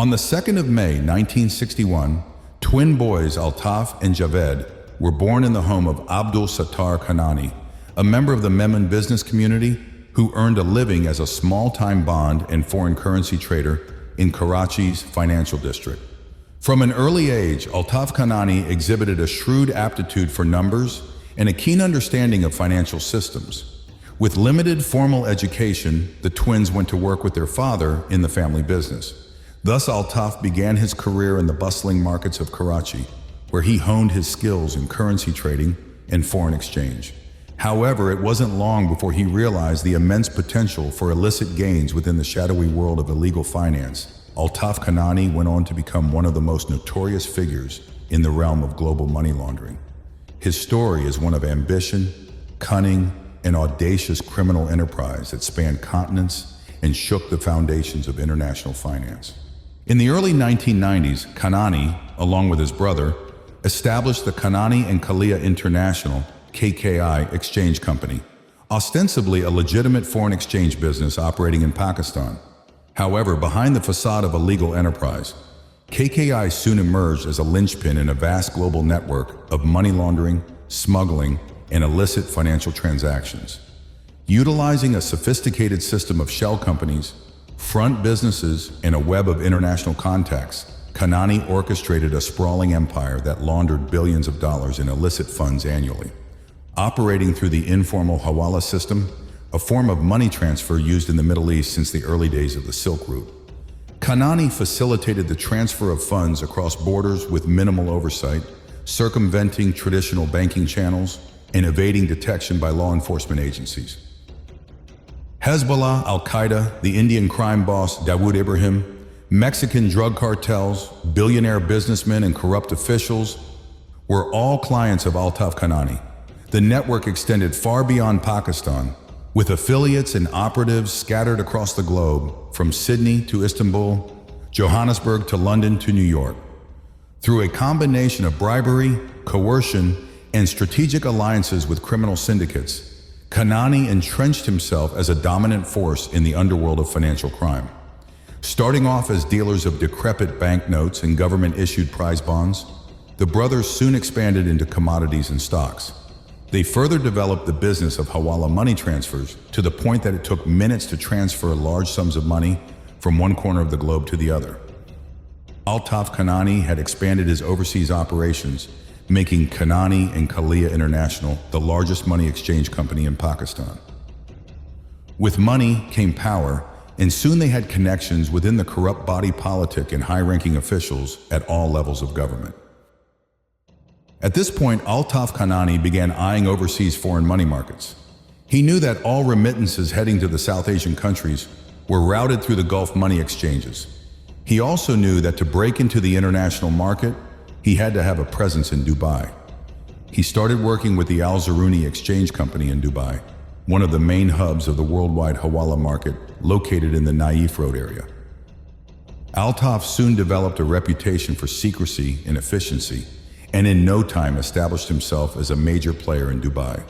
On the 2nd of May 1961, twin boys Altaf and Javed were born in the home of Abdul Sattar Khanani, a member of the Memon business community who earned a living as a small-time bond and foreign currency trader in Karachi's financial district. From an early age, Altaf Khanani exhibited a shrewd aptitude for numbers and a keen understanding of financial systems. With limited formal education, the twins went to work with their father in the family business. Thus, Altaf began his career in the bustling markets of Karachi, where he honed his skills in currency trading and foreign exchange. However, it wasn't long before he realized the immense potential for illicit gains within the shadowy world of illegal finance. Altaf Khanani went on to become one of the most notorious figures in the realm of global money laundering. His story is one of ambition, cunning, and audacious criminal enterprise that spanned continents and shook the foundations of international finance. In the early 1990s, Khanani, along with his brother, established the Khanani and Kalia International (KKI) Exchange Company, ostensibly a legitimate foreign exchange business operating in Pakistan. However, behind the facade of a legal enterprise, KKI soon emerged as a linchpin in a vast global network of money laundering, smuggling, and illicit financial transactions. Utilizing a sophisticated system of shell companies, front businesses, and a web of international contacts, Khanani orchestrated a sprawling empire that laundered billions of dollars in illicit funds annually. Operating through the informal hawala system, a form of money transfer used in the Middle East since the early days of the Silk Route, Khanani facilitated the transfer of funds across borders with minimal oversight, circumventing traditional banking channels and evading detection by law enforcement agencies. Hezbollah, Al-Qaeda, the Indian crime boss Dawood Ibrahim, Mexican drug cartels, billionaire businessmen, and corrupt officials were all clients of Altaf Khanani. The network extended far beyond Pakistan, with affiliates and operatives scattered across the globe, from Sydney to Istanbul, Johannesburg to London to New York. Through a combination of bribery, coercion, and strategic alliances with criminal syndicates, Khanani entrenched himself as a dominant force in the underworld of financial crime. Starting off as dealers of decrepit banknotes and government-issued prize bonds, the brothers soon expanded into commodities and stocks. They further developed the business of hawala money transfers to the point that it took minutes to transfer large sums of money from one corner of the globe to the other. Altaf Khanani had expanded his overseas operations, making Khanani and Kalia International the largest money exchange company in Pakistan. With money came power, and soon they had connections within the corrupt body politic and high-ranking officials at all levels of government. At this point, Altaf Khanani began eyeing overseas foreign money markets. He knew that all remittances heading to the South Asian countries were routed through the Gulf money exchanges. He also knew that to break into the international market, he had to have a presence in Dubai. He started working with the Al Zaruni Exchange Company in Dubai, one of the main hubs of the worldwide hawala market located in the Naif Road area. Altaf soon developed a reputation for secrecy and efficiency, and in no time established himself as a major player in Dubai.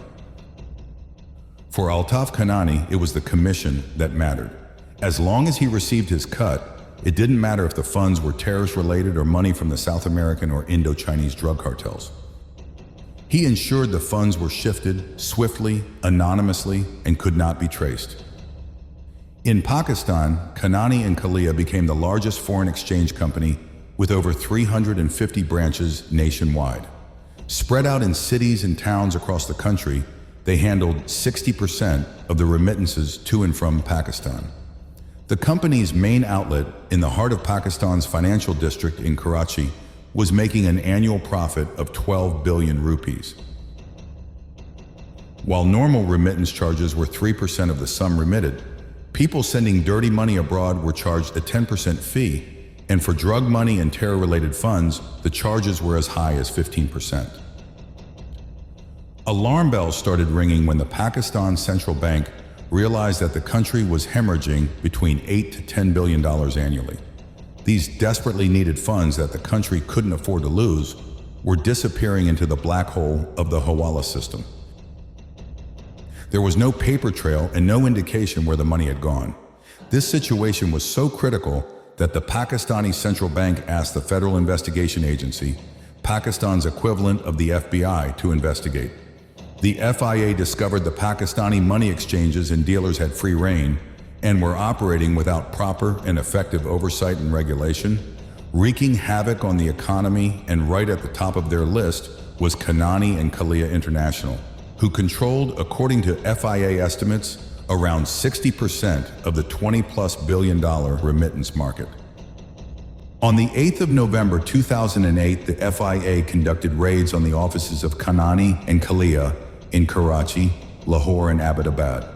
For Altaf Khanani, it was the commission that mattered. As long as he received his cut, it didn't matter if the funds were terrorist-related or money from the South American or Indo-Chinese drug cartels. He ensured the funds were shifted swiftly, anonymously, and could not be traced. In Pakistan, Khanani and Kalia became the largest foreign exchange company with over 350 branches nationwide. Spread out in cities and towns across the country, they handled 60% of the remittances to and from Pakistan. The company's main outlet in the heart of Pakistan's financial district in Karachi was making an annual profit of 12 billion rupees. While normal remittance charges were 3% of the sum remitted, people sending dirty money abroad were charged a 10% fee, and for drug money and terror-related funds, the charges were as high as 15%. Alarm bells started ringing when the Pakistan Central Bank realized that the country was hemorrhaging between $8 to $10 billion annually. These desperately needed funds that the country couldn't afford to lose were disappearing into the black hole of the hawala system. There was no paper trail and no indication where the money had gone. This situation was so critical that the Pakistani central bank asked the Federal Investigation Agency, Pakistan's equivalent of the FBI, to investigate. The FIA discovered the Pakistani money exchanges and dealers had free rein and were operating without proper and effective oversight and regulation, wreaking havoc on the economy, and right at the top of their list was Khanani and Kalia International, who controlled, according to FIA estimates, around 60% of the $20+ billion remittance market. On the 8th of November 2008, the FIA conducted raids on the offices of Khanani and Kalia in Karachi, Lahore, and Abbottabad.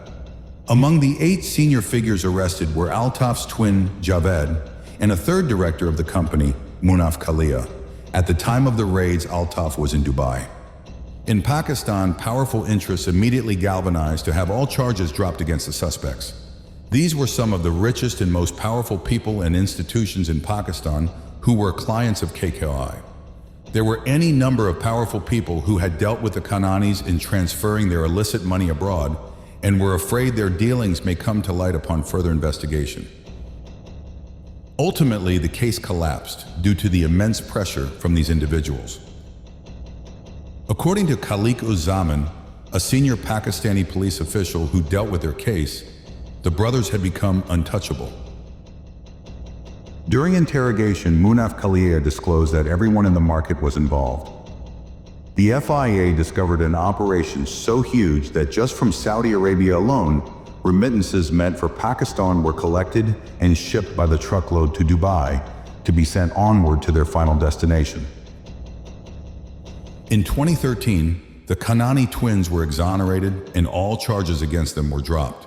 Among the 8 senior figures arrested were Altaf's twin, Javed, and a third director of the company, Munaf Kalia. At the time of the raids, Altaf was in Dubai. In Pakistan, powerful interests immediately galvanized to have all charges dropped against the suspects. These were some of the richest and most powerful people and institutions in Pakistan who were clients of KKI. There were any number of powerful people who had dealt with the Khananis in transferring their illicit money abroad and were afraid their dealings may come to light upon further investigation. Ultimately, the case collapsed due to the immense pressure from these individuals. According to Khalik-uz-Zaman, a senior Pakistani police official who dealt with their case, the brothers had become untouchable. During interrogation, Munaf Kalia disclosed that everyone in the market was involved. The FIA discovered an operation so huge that just from Saudi Arabia alone, remittances meant for Pakistan were collected and shipped by the truckload to Dubai to be sent onward to their final destination. In 2013, the Khanani twins were exonerated and all charges against them were dropped.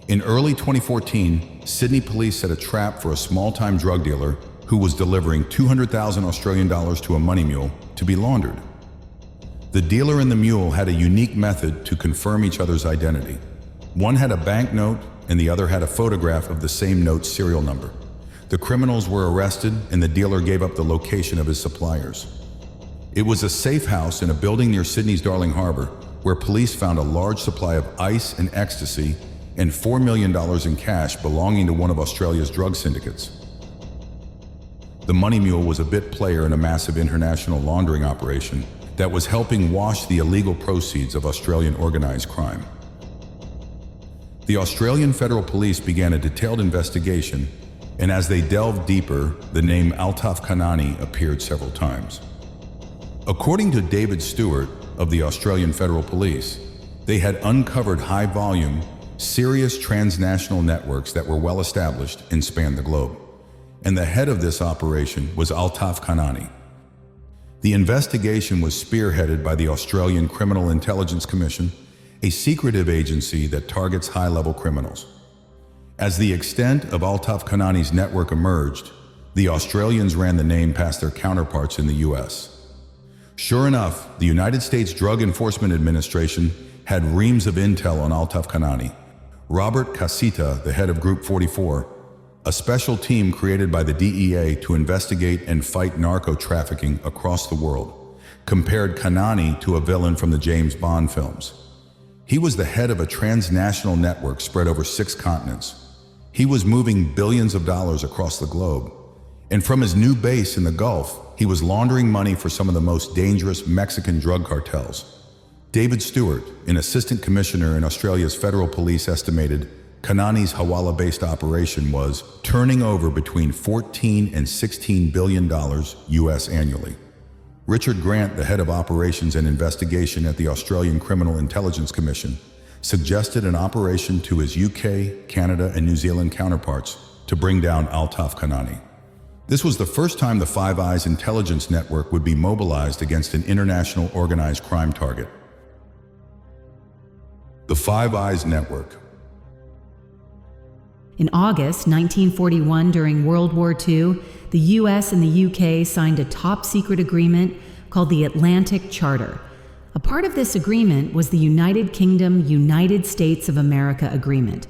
In early 2014, Sydney police set a trap for a small-time drug dealer who was delivering 200,000 Australian dollars to a money mule to be laundered. The dealer and the mule had a unique method to confirm each other's identity. One had a banknote and the other had a photograph of the same note's serial number. The criminals were arrested and the dealer gave up the location of his suppliers. It was a safe house in a building near Sydney's Darling Harbour where police found a large supply of ice and ecstasy and $4 million in cash belonging to one of Australia's drug syndicates. The money mule was a bit player in a massive international laundering operation that was helping wash the illegal proceeds of Australian organized crime. The Australian Federal Police began a detailed investigation, and as they delved deeper, the name Altaf Khanani appeared several times. According to David Stewart of the Australian Federal Police, they had uncovered high-volume, serious transnational networks that were well established and spanned the globe. And the head of this operation was Altaf Khanani. The investigation was spearheaded by the Australian Criminal Intelligence Commission, a secretive agency that targets high-level criminals. As the extent of Altaf Khanani's network emerged, the Australians ran the name past their counterparts in the US. Sure enough, the United States Drug Enforcement Administration had reams of intel on Altaf Khanani. Robert Casita, the head of Group 44, a special team created by the DEA to investigate and fight narco-trafficking across the world, compared Khanani to a villain from the James Bond films. He was the head of a transnational network spread over 6 continents. He was moving billions of dollars across the globe. And from his new base in the Gulf, he was laundering money for some of the most dangerous Mexican drug cartels. David Stewart, an assistant commissioner in Australia's federal police, estimated Khanani's Hawala-based operation was turning over between $14 and $16 billion US annually. Richard Grant, the head of operations and investigation at the Australian Criminal Intelligence Commission, suggested an operation to his UK, Canada, and New Zealand counterparts to bring down Altaf Khanani. This was the first time the Five Eyes intelligence network would be mobilized against an international organized crime target. The Five Eyes Network. In August 1941, during World War II, the US and the UK signed a top-secret agreement called the Atlantic Charter. A part of this agreement was the United Kingdom United States of America Agreement.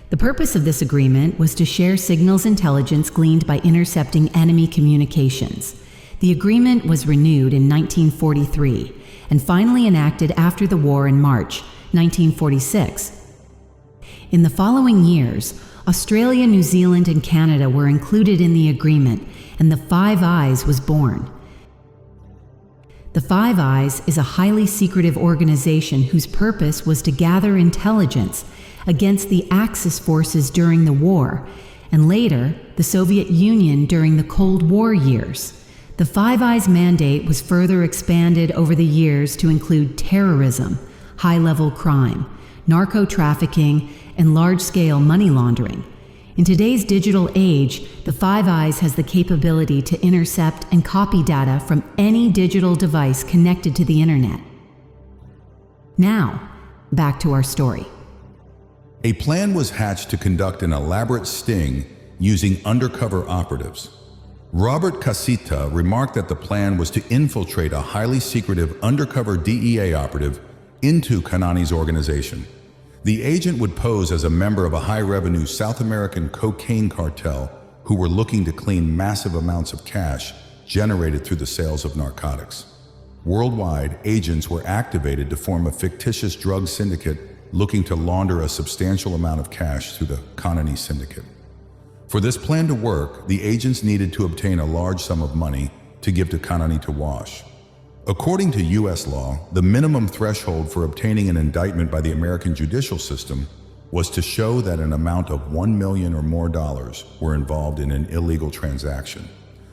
The purpose of this agreement was to share signals intelligence gleaned by intercepting enemy communications. The agreement was renewed in 1943 and finally enacted after the war in March, 1946. In the following years, Australia, New Zealand, and Canada were included in the agreement, and the Five Eyes was born. The Five Eyes is a highly secretive organization whose purpose was to gather intelligence against the Axis forces during the war, and later, the Soviet Union during the Cold War years. The Five Eyes mandate was further expanded over the years to include terrorism, high-level crime, narco-trafficking, and large-scale money laundering. In today's digital age, the Five Eyes has the capability to intercept and copy data from any digital device connected to the internet. Now, back to our story. A plan was hatched to conduct an elaborate sting using undercover operatives. Robert Casita remarked that the plan was to infiltrate a highly secretive undercover DEA operative into Khanani's organization. The agent would pose as a member of a high-revenue South American cocaine cartel who were looking to clean massive amounts of cash generated through the sales of narcotics. Worldwide, agents were activated to form a fictitious drug syndicate looking to launder a substantial amount of cash through the Khanani syndicate. For this plan to work, the agents needed to obtain a large sum of money to give to Khanani to wash. According to U.S. law, the minimum threshold for obtaining an indictment by the American judicial system was to show that an amount of $1 million or more were involved in an illegal transaction.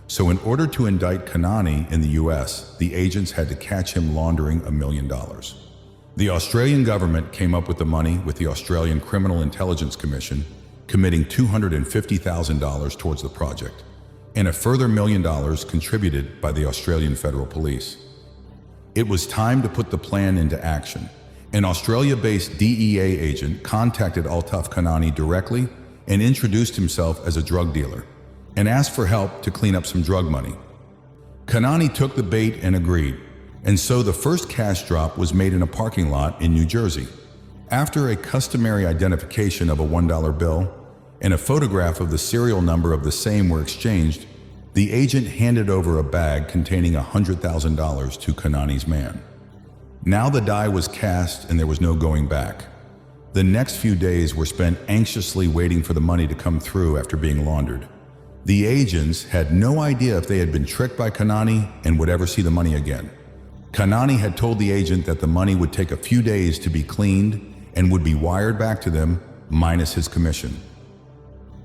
So in order to indict Khanani in the U.S., the agents had to catch him laundering $1 million. The Australian government came up with the money with the Australian Criminal Intelligence Commission, committing $250,000 towards the project, and a further $1 million contributed by the Australian Federal Police. It was time to put the plan into action. An Australia-based DEA agent contacted Altaf Khanani directly and introduced himself as a drug dealer and asked for help to clean up some drug money. Khanani took the bait and agreed, and so the first cash drop was made in a parking lot in New Jersey. After a customary identification of a $1 bill and a photograph of the serial number of the same were exchanged, the agent handed over a bag containing $100,000 to Khanani's man. Now the die was cast and there was no going back. The next few days were spent anxiously waiting for the money to come through after being laundered. The agents had no idea if they had been tricked by Khanani and would ever see the money again. Khanani had told the agent that the money would take a few days to be cleaned and would be wired back to them, minus his commission.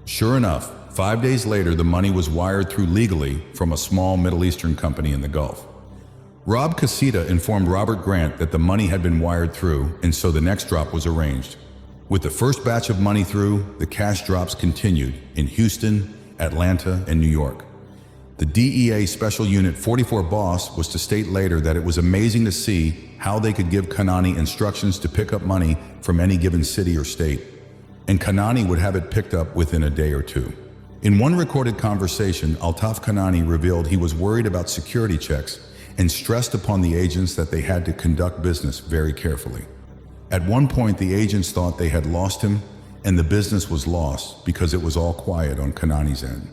Sure enough, 5 days later, the money was wired through legally from a small Middle Eastern company in the Gulf. Rob Casita informed Robert Grant that the money had been wired through, and so the next drop was arranged. With the first batch of money through, the cash drops continued in Houston, Atlanta, and New York. The DEA Special Unit 44 boss was to state later that it was amazing to see how they could give Khanani instructions to pick up money from any given city or state, and Khanani would have it picked up within a day or two. In one recorded conversation, Altaf Khanani revealed he was worried about security checks and stressed upon the agents that they had to conduct business very carefully. At one point, the agents thought they had lost him, and the business was lost because it was all quiet on Khanani's end.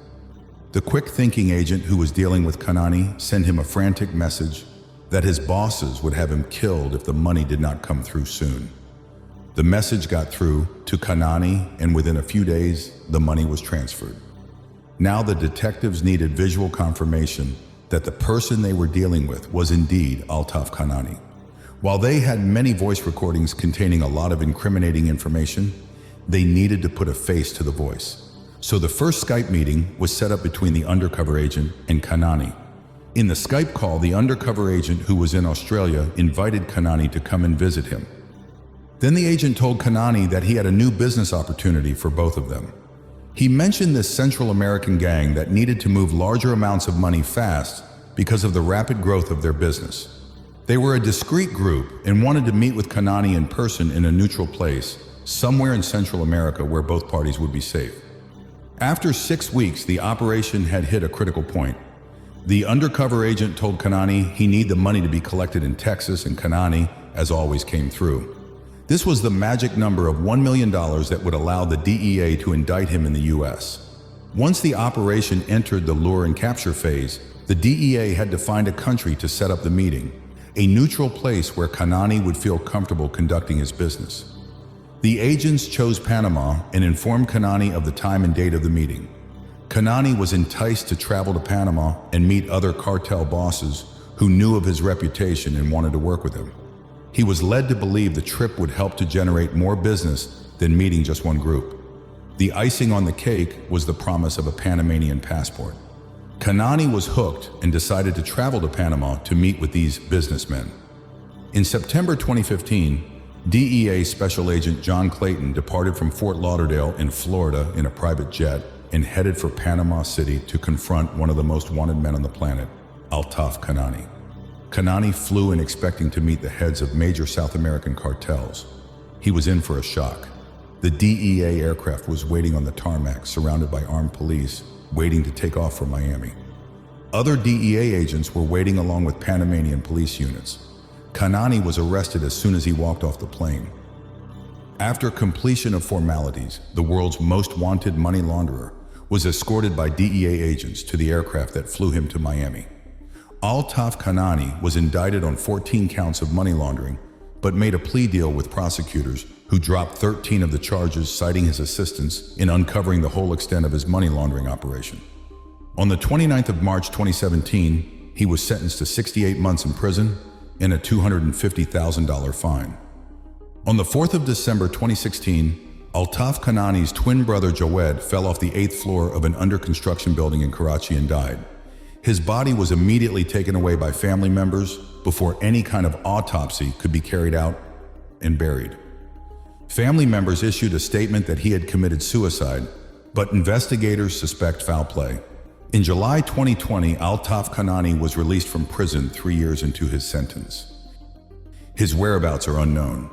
The quick-thinking agent who was dealing with Khanani sent him a frantic message that his bosses would have him killed if the money did not come through soon. The message got through to Khanani, and within a few days, the money was transferred. Now the detectives needed visual confirmation that the person they were dealing with was indeed Altaf Khanani. While they had many voice recordings containing a lot of incriminating information, they needed to put a face to the voice. So the first Skype meeting was set up between the undercover agent and Khanani. In the Skype call, the undercover agent who was in Australia invited Khanani to come and visit him. Then the agent told Khanani that he had a new business opportunity for both of them. He mentioned this Central American gang that needed to move larger amounts of money fast because of the rapid growth of their business. They were a discreet group and wanted to meet with Khanani in person in a neutral place, somewhere in Central America where both parties would be safe. After 6 weeks, the operation had hit a critical point. The undercover agent told Khanani he needed the money to be collected in Texas, and Khanani, as always, came through. This was the magic number of $1 million that would allow the DEA to indict him in the U.S. Once the operation entered the lure and capture phase, the DEA had to find a country to set up the meeting. a neutral place where Khanani would feel comfortable conducting his business. The agents chose Panama and informed Khanani of the time and date of the meeting. Khanani was enticed to travel to Panama and meet other cartel bosses who knew of his reputation and wanted to work with him. He was led to believe the trip would help to generate more business than meeting just one group. The icing on the cake was the promise of a Panamanian passport. Khanani was hooked and decided to travel to Panama to meet with these businessmen. In September 2015, DEA Special Agent John Clayton departed from Fort Lauderdale in Florida in a private jet and headed for Panama City to confront one of the most wanted men on the planet, Altaf Khanani. Khanani flew in expecting to meet the heads of major South American cartels. He was in for a shock. The DEA aircraft was waiting on the tarmac, surrounded by armed police, waiting to take off for Miami. Other DEA agents were waiting along with Panamanian police units. Khanani was arrested as soon as he walked off the plane. After completion of formalities, the world's most wanted money launderer was escorted by DEA agents to the aircraft that flew him to Miami. Altaf Khanani was indicted on 14 counts of money laundering, but made a plea deal with prosecutors who dropped 13 of the charges, citing his assistance in uncovering the whole extent of his money laundering operation. On the 29th of March 2017, he was sentenced to 68 months in prison and a $250,000 fine. On the 4th of December 2016, Altaf Khanani's twin brother Jawed fell off the 8th floor of an under-construction building in Karachi and died. His body was immediately taken away by family members before any kind of autopsy could be carried out and buried. Family members issued a statement that he had committed suicide, but investigators suspect foul play. In July 2020, Altaf Khanani was released from prison 3 years into his sentence. His whereabouts are unknown.